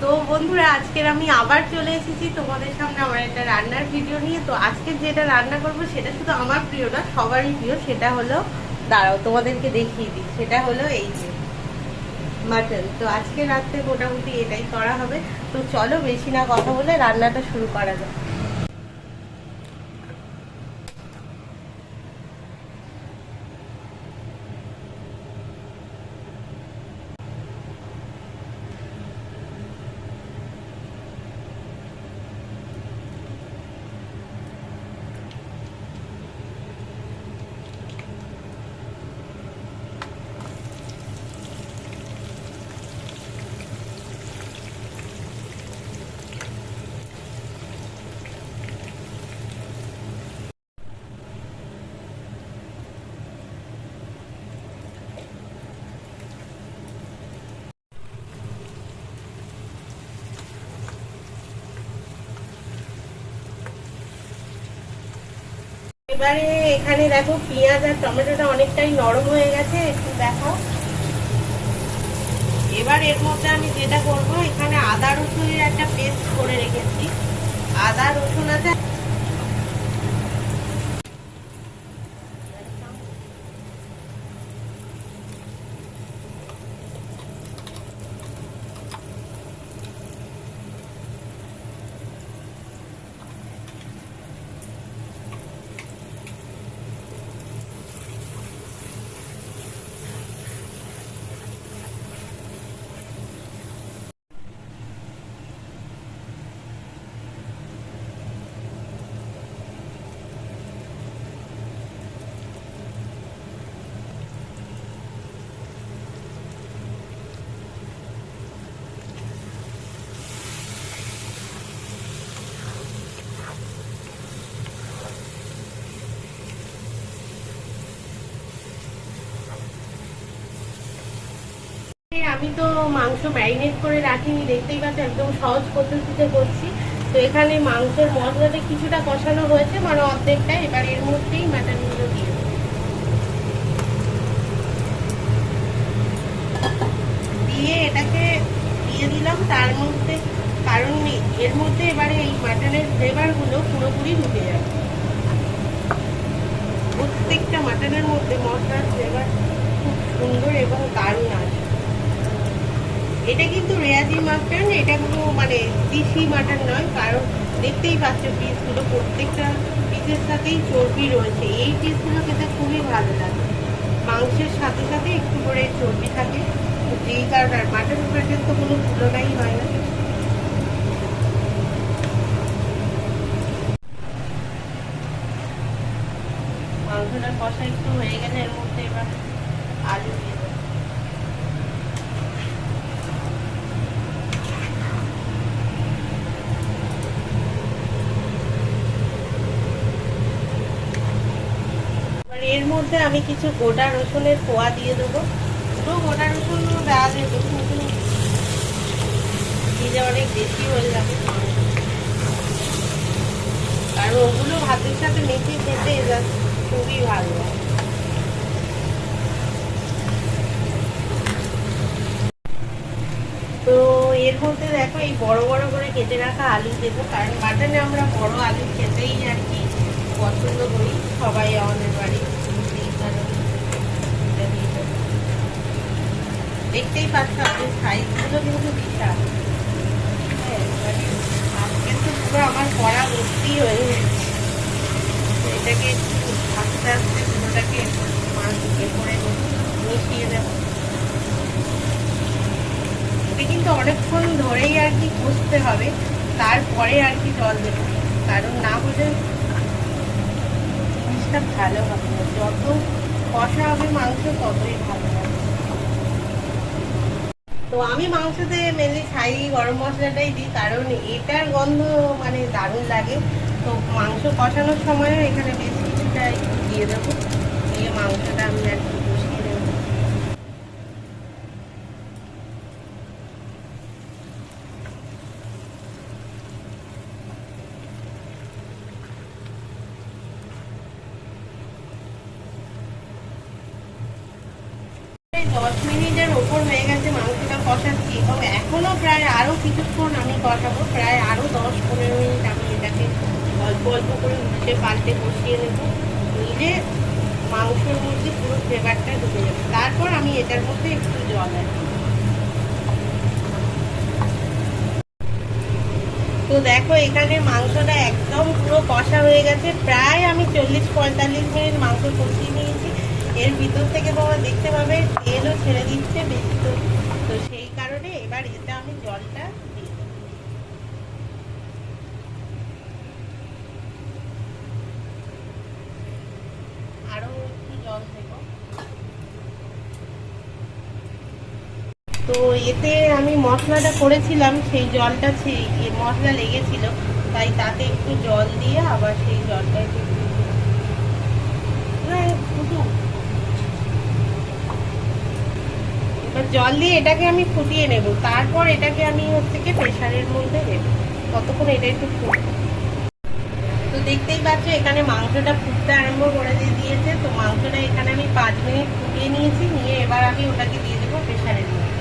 তো বন্ধুরা, আজকের আমি আবার চলে এসেছি তোমাদের সামনে আমার একটা রান্নার ভিডিও নিয়ে। তো আজকে যেটা রান্না করব সেটা শুধু আমার প্রিয় না, সবারই প্রিয়। সেটা হলো, দাঁড়াও তোমাদেরকে দেখিয়ে দিই, সেটা হলো এই যে মাটন। তো আজকে রাত্রে মোটামুটি এটাই করা হবে। তো চলো বেশি না কথা বলে রান্নাটা শুরু করা যাক। এবারে এখানে দেখো পেঁয়াজ আর টমেটোটা অনেকটাই নরম হয়ে গেছে, একটু দেখো। এবার এর মধ্যে আমি যেটা করব, এখানে আদা রসুনের একটা পেস্ট করে রেখেছি। আদা রসুন আছে। আমি তো মাংস ম্যারিনেট করে রাখিনি, দেখতেই পাচ্ছি একদম সহজ পদ্ধতিতে করছি। তো এখানে মাংসের মশলাটা কিছুটা কষানো হয়েছে, মানে অর্ধেকটা। এবার এর মধ্যেই মাটনগুলো দিয়ে দেবো। দিয়ে এটাকে দিয়ে দিলাম তার মধ্যে, কারণ এর মধ্যে এবারে এই মাটনের ফ্লেভারগুলো পুরোপুরি ঢুকে যাবে। প্রত্যেকটা মাটনের মধ্যে মশলার ফ্লেভার খুব সুন্দর এবং দারুণ আসে। এটা কিন্তু রেয়াজি মাটন, এটা কোনো মানে দেশি মাটন নয়, কারণ দেখতেই পাচ্ছ পিসগুলো, প্রত্যেকটা পিসের সাথেই চর্বি রয়েছে। এই পিসগুলো খেতে খুবই ভালো লাগে, মাংসের সাথে সাথে একটু করে চর্বি থাকে, যেই কারণে আর মাটন মাটন তো কোনো তুলনাই হয় না। মাংসটা কষা একটু হয়ে গেলে এর মধ্যে এবার আলু দিয়ে দেবো। এর মধ্যে আমি কিছু গোটা রসুনের কোয়া দিয়ে দেবো। পুরো গোটা রসুন দেওয়া যেত, কিন্তু দিলে অনেক বেশি হয়ে যাবে, কারণ ওগুলো ভাতের সাথে মেখে খেতে খুবই ভালো লাগে। তো এর মধ্যে দেখো এই বড় বড় করে কেটে রাখা আলু দেবো, কারণ মাটনে আমরা বড় আলু খেতেই আর কি পছন্দ করি সবাই আমাদের বাড়ি। দেখতেই পাচ্ছ আমাদের সাইজগুলো কিন্তু বিশাল। আজকে তো পুরো আমার কড়া ভর্তি হয়ে গেছে। এটাকে একটু আস্তে আস্তে পুরোটাকে মাংসকে করে মিশিয়ে দেবো। এটা কিন্তু অনেকক্ষণ ধরেই আর কি কষতে হবে, তারপরে আর কি জল দেবো, কারণ না হলে জিনিসটা ভালো হবে না। যত কষা হবে মাংস ততই ভালো হবে। তো আমি মাংসতে মেনলি ছাই গরম মশলাটাই দিই, কারণ এটার গন্ধ মানে দারুণ লাগে। তো মাংস কষানোর সময়ও এখানে বেশ কিছুটা একটু দিয়ে দেবো, দিয়ে মাংসটা আমি আর কি কষিয়ে দেবো। এই 10 মিনিটের ওপর হয়ে গেছে, মাংসটা কষাচ্ছি এবং এখনো প্রায় আরো কিছুক্ষণ আমি কষাবো, প্রায় আরো 10-15 মিনিট আমি এটাকে অল্প অল্প করে উঠে পাল্টে কষিয়ে নেবো, নিলে মাংসের মধ্যে পুরো ফ্লেভারটা ঢুকে যাবে। তারপর আমি এটার মধ্যে একটু জল অ্যাড করব। তো দেখো এখানে মাংসটা একদম পুরো কষা হয়ে গেছে, প্রায় আমি 40-45 মিনিট মাংস কষিয়ে নিয়েছি। এর ভিতর থেকে বাবা দেখতে পাবে তেলও ছেড়ে দিচ্ছে বেশি, তো সেই কারণে এবার এতে আমি জলটা দিই। আরো একটু জল দেবো। তো এতে আমি মশলাটা করেছিলাম, সেই জলটা মশলা লেগেছিল, তাই তাতে একটু জল দিয়ে আবার সেই জলটা একটু এবার জল দিয়ে এটাকে আমি ফুটিয়ে নেব। তারপর এটাকে আমি হচ্ছে কি প্রেসারের মধ্যে দেবো, ততক্ষণ এটা একটু ফুটবে। তো দেখতেই পাচ্ছ এখানে মাংসটা ফুটতে আরম্ভ করে দিয়েছে। তো মাংসটা এখানে আমি 5 মিনিট ফুটিয়ে নিয়েছি, নিয়ে এবার আমি ওটাকে দিয়ে দেবো প্রেসারের মধ্যে।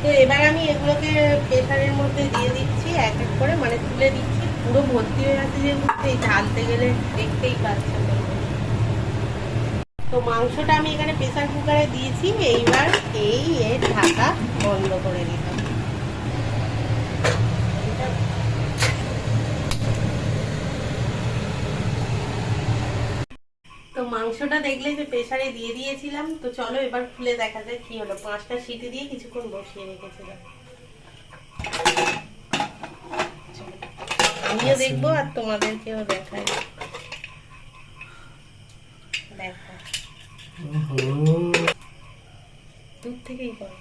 তো এবার আমি এগুলোকে প্রেসারের মধ্যে দিয়ে দিচ্ছি এক এক করে, মানে তুলে দিচ্ছি। পুরো ভর্তি হয়ে আছে যেহেতু এই ঢালতে গেলে দেখতেই পাচ্ছেন। তো মাংসটা আমি এখানে প্রেসার কুকারে দিয়েছি, এইবার এর ঢাকা বন্ধ করে দিলাম। তো মাংসটা দেখলে যে প্রেসারে দিয়ে দিয়েছিলাম। তো চলো এবার খুলে দেখা যায় কি হলো। 5টা সিটি দিয়ে কিছুক্ষণ বসিয়ে রেখেছিলাম। আমিও দেখবো আর তোমাদেরকেও দেখাই। দেখো দূর থেকেই করো।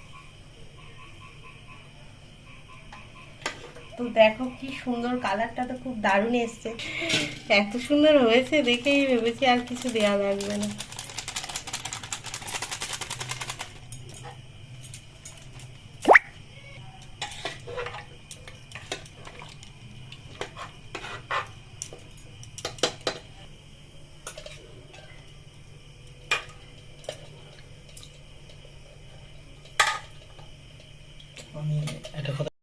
তো দেখো কি সুন্দর, কালারটা তো খুব দারুণ এসছে। এত সুন্দর হয়েছে দেখেই ভেবেছি আর কিছু দেওয়া লাগবে না। আমি একটা কথা